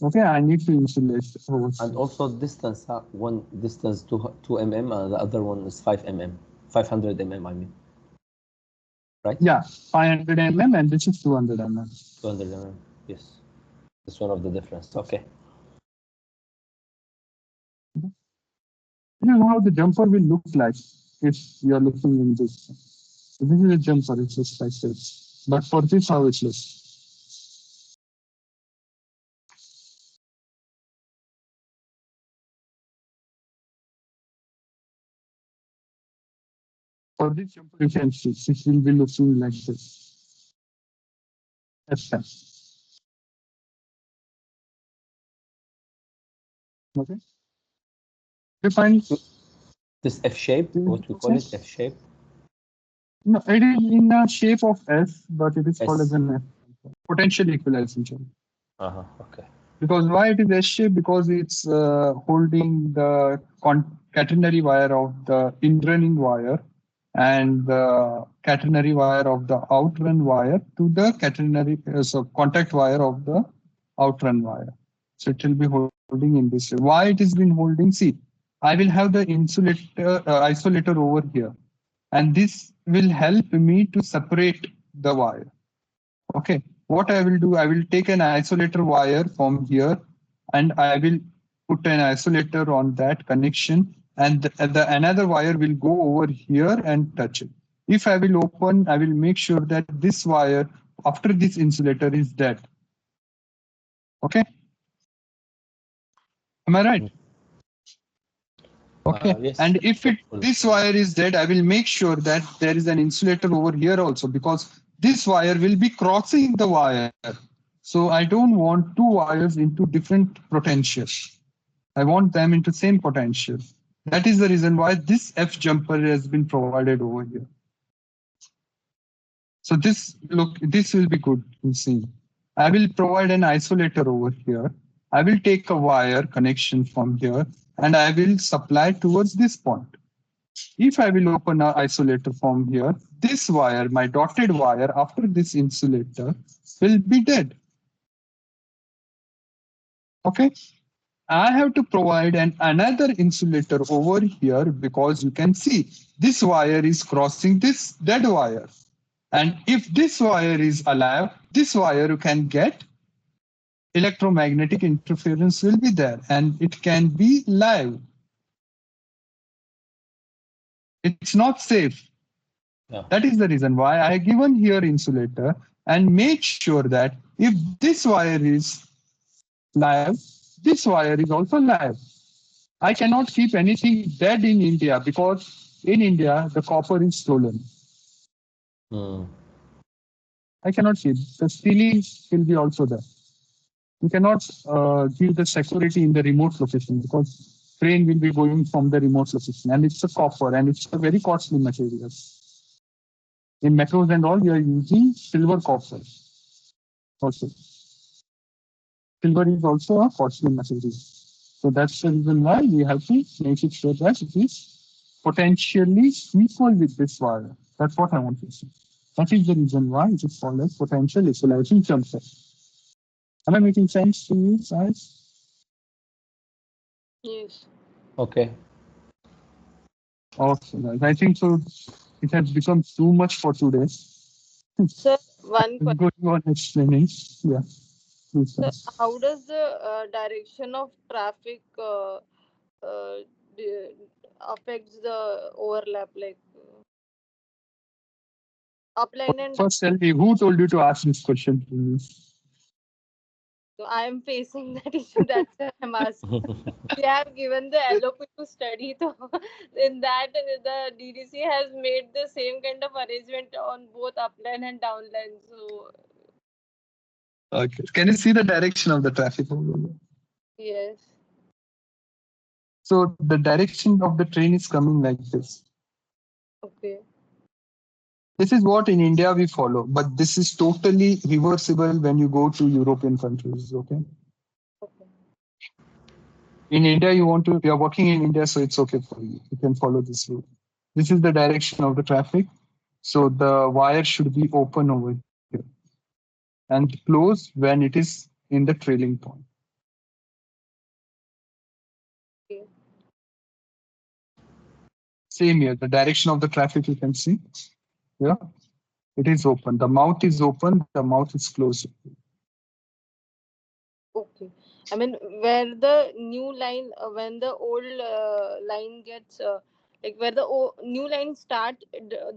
[SPEAKER 1] Okay, I need to insulate over
[SPEAKER 2] And
[SPEAKER 1] here.
[SPEAKER 2] also distance, one distance 2 mm, and the other one is 5 mm, 500 mm, I mean. Right?
[SPEAKER 1] Yeah, 500 mm and this is 200 mm.
[SPEAKER 2] 200 mm, yes. That's one of the difference. Okay.
[SPEAKER 1] This is how the jumper will look like if you are looking in this. This is a jumper, it's just like this. But for this, how it looks. For this jumper, you can see it will be looking like this. That's that. Okay. You find
[SPEAKER 2] This F shape, what we call it, F shape.
[SPEAKER 1] no, it is in the shape of S, but it is called
[SPEAKER 2] S.
[SPEAKER 1] as an F. Potential equalizing jumper.
[SPEAKER 2] Okay.
[SPEAKER 1] Because why it is S shape? Because it's holding the catenary wire of the in-running wire and the catenary wire of the outrun wire to the catenary so contact wire of the outrun wire. So it will be holding in this way. Why it is been holding? See, I will have the insulator isolator over here, and this will help me to separate the wire. Okay, what I will do, I will take an isolator wire from here and I will put an isolator on that connection, and the another wire will go over here and touch it. If I will open, I will make sure that this wire after this insulator is dead. Okay. Am I right? Okay.
[SPEAKER 2] Yes.
[SPEAKER 1] And if this wire is dead, I will make sure that there is an insulator over here also, because this wire will be crossing the wire. So I don't want two wires into different potentials. I want them into same potential. That is the reason why this F jumper has been provided over here. So this will be good to see. I will provide an isolator over here. I will take a wire connection from here and I will supply towards this point. If I will open an isolator from here, this wire, my dotted wire after this insulator will be dead. Okay. I have to provide another insulator over here because you can see this wire is crossing this dead wire. And if this wire is alive, this wire you can get electromagnetic interference will be there and it can be live. It's not safe.
[SPEAKER 2] Yeah.
[SPEAKER 1] That is the reason why I given here insulator and make sure that if this wire is live, this wire is also live. I cannot keep anything dead in India because in India the copper is stolen. I cannot keep. The stealing will be also there. You cannot give the security in the remote location because train will be going from the remote location and it's a copper and it's a very costly material. In metros and all, we are using silver copper also. Silver is also a costly material. So that's the reason why we have to make it sure that it is potentially equal with this wire. That's what I want to say. That is the reason why it is called as potential equalizing jumper. Am I making sense to you guys?
[SPEAKER 3] Yes.
[SPEAKER 2] Okay.
[SPEAKER 1] Okay, guys. I think so. It has become too much for today.
[SPEAKER 3] Sir, one question.
[SPEAKER 1] Going on explaining. Yeah.
[SPEAKER 3] Sir, how does the direction of traffic d- affects the overlap, like upline and
[SPEAKER 1] First, tell me who told you to ask this question to me?
[SPEAKER 3] so I am facing that issue. That's why I'm asking. We have given the LOP to study, so in that the DDC has made the same kind of arrangement on both upline and downline. So
[SPEAKER 1] Okay. Can you see the direction of the traffic?
[SPEAKER 3] yes.
[SPEAKER 1] So the direction of the train is coming like this.
[SPEAKER 3] Okay.
[SPEAKER 1] This is what in India we follow, but this is totally reversible when you go to European countries. Okay.
[SPEAKER 3] Okay.
[SPEAKER 1] In India, you are working in India, so it's okay for you. You can follow this rule. This is the direction of the traffic. So the wire should be open over here and close when it is in the trailing point.
[SPEAKER 3] Okay.
[SPEAKER 1] Same here, the direction of the traffic you can see. Yeah, it is open. The mouth is open, the mouth is closed.
[SPEAKER 3] Okay. I mean, where the new line, when the old line gets, like where the new line start,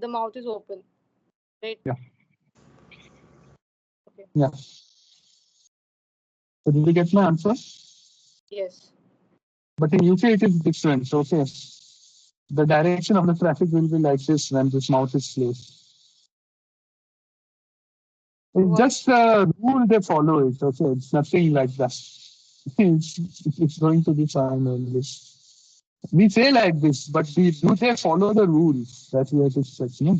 [SPEAKER 3] the mouth is open, right?
[SPEAKER 1] Yeah.
[SPEAKER 3] Okay.
[SPEAKER 1] Yeah. So did you get my answer?
[SPEAKER 3] Yes.
[SPEAKER 1] But in UK it is different. Okay. The direction of the traffic will be like this when this mouth is closed. It's
[SPEAKER 3] What?
[SPEAKER 1] just a rule they follow it. Okay. It's nothing like that. It's going to be fine only. We say like this, but do they follow the rules that we have to check? No?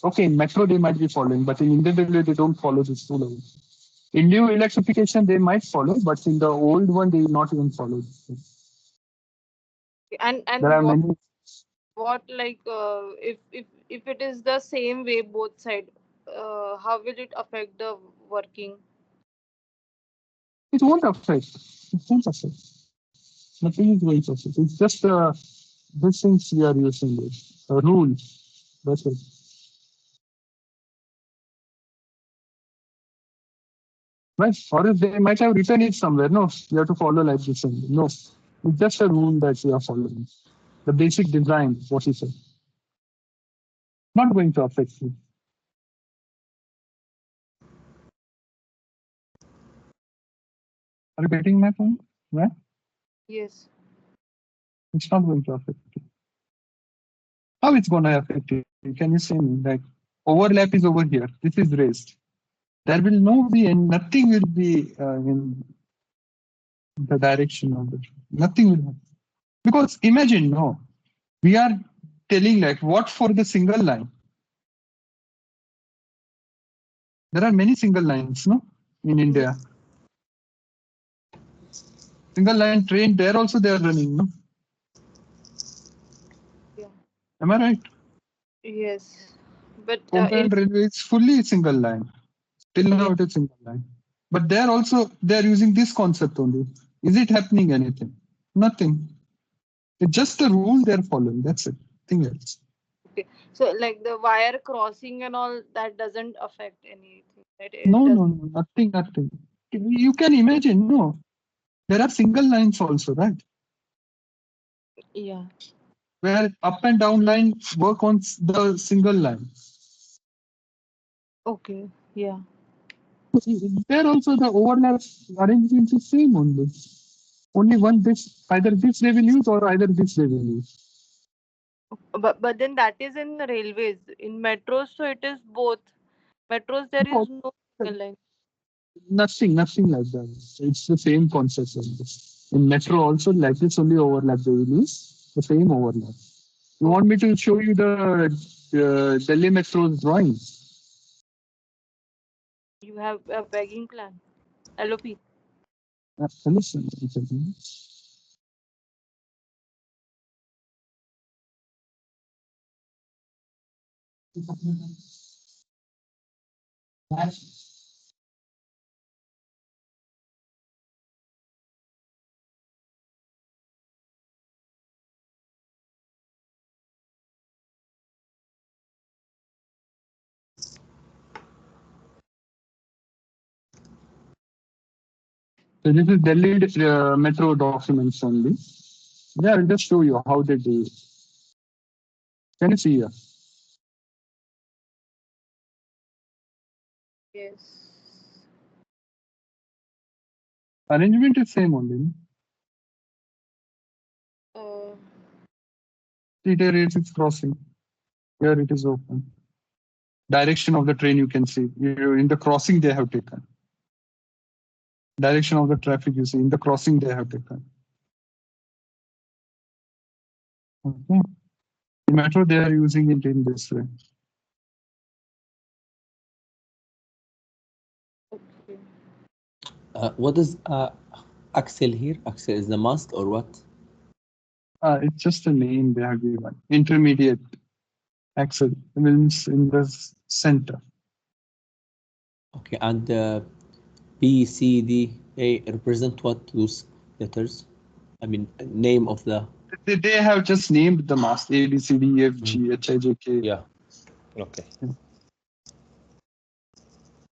[SPEAKER 1] Okay, in metro they might be following, but in Indian railway they don't follow this rule. In new electrification they might follow, but in the old one they will not even follow this.
[SPEAKER 3] And
[SPEAKER 1] There are many.
[SPEAKER 3] what like if it is the same way both side, how will it affect the working?
[SPEAKER 1] It won't affect. It won't affect. Nothing is going to affect. It's just this things we are using this a rule. That's it. Right? Or if they might have written it somewhere. No, you have to follow like this only. No, it's just a rule that we are following. The basic design, what he said. Not going to affect you. Are you getting my point? Right?
[SPEAKER 3] Yes.
[SPEAKER 1] It's not going to affect you. How it's going to affect you? Can you say me? Like overlap is over here. This is raised. There will no be and nothing will be in the direction of it. Nothing will happen. Because imagine, no, we are telling like what for the single line. There are many single lines, no, in India. Single line train, there also they are running, no?
[SPEAKER 3] Yeah.
[SPEAKER 1] Am I right?
[SPEAKER 3] Yes. But in
[SPEAKER 1] Combined railway is fully single line. Till now
[SPEAKER 3] yeah.
[SPEAKER 1] it is single line. But they're also they're using this concept only. Is it happening anything? Nothing. It's just a rule they're following. That's it. Nothing else.
[SPEAKER 3] Okay. So like the wire crossing and all that doesn't affect anything, right? It
[SPEAKER 1] No,
[SPEAKER 3] does.
[SPEAKER 1] no, no, nothing, nothing. You can imagine, no. There are single lines also, right?
[SPEAKER 3] Yeah.
[SPEAKER 1] Where up and down line work on the single line.
[SPEAKER 3] Okay. Yeah.
[SPEAKER 1] There also the overlap arrangement is same only. Only one this either this revenues or either this revenues.
[SPEAKER 3] But then that is in the railways. In metros, so it is both. Metros there
[SPEAKER 1] No,
[SPEAKER 3] is no single line.
[SPEAKER 1] nothing like that. It's the same concept only. In metro also like this only overlap revenues, the same overlap. You want me to show you the Delhi Metro's drawings?
[SPEAKER 3] You have a begging plan. LOP.
[SPEAKER 1] Listen. So this is Delhi Metro documents only. Yeah, I'll just show you how they do it. Can you see here?
[SPEAKER 3] Yes.
[SPEAKER 1] Arrangement is same only. No?
[SPEAKER 3] Uh,
[SPEAKER 1] See there it's crossing. Here it is open. Direction of the train you can see. In the crossing they have taken. Direction of the traffic you see. In the crossing they have taken. Okay. In metro they are using it in this way.
[SPEAKER 3] okay.
[SPEAKER 2] What is axle here? Axle is the mast or what?
[SPEAKER 1] It's just a name they have given. Intermediate axle means in the center.
[SPEAKER 2] Okay, and B, C, D, A represent what, those letters? I mean, name of the.
[SPEAKER 1] They have just named the mass A, B, C, D, E, F, G, H, I, J, K.
[SPEAKER 2] Yeah. Okay.